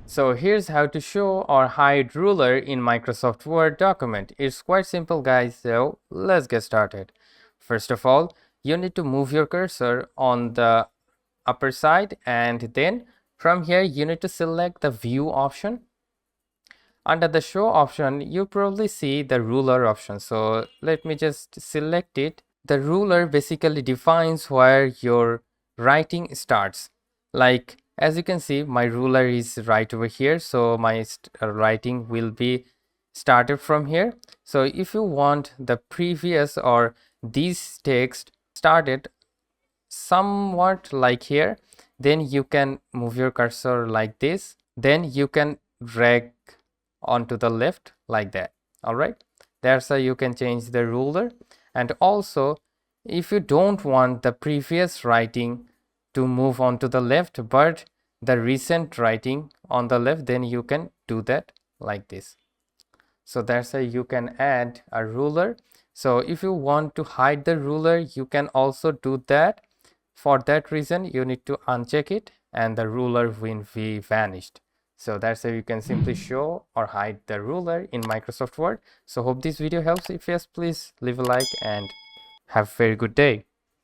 So here's how to show or hide ruler in Microsoft Word document. It's quite simple guys, so let's get started. First of all, you need to move your cursor on the upper side, and then from here you need to select the view option. Under the show option, you probably see the ruler option. So let me just select it. The ruler basically defines where your writing starts. Like as you can see, my ruler is right over here. So my writing will be started from here. So if you want the previous or these text started somewhat like here, then you can move your cursor like this. Then you can drag onto the left like that. All right, that's how you can change the ruler. And also, if you don't want the previous writing to move on to the left but the recent writing on the left, then you can do that like this. So that's how you can add a ruler. So if you want to hide the ruler, you can also do that. For that reason, you need to uncheck it and the ruler will be vanished. So that's how you can simply show or hide the ruler in Microsoft Word. So hope this video helps. If yes, please leave a like and have a very good day.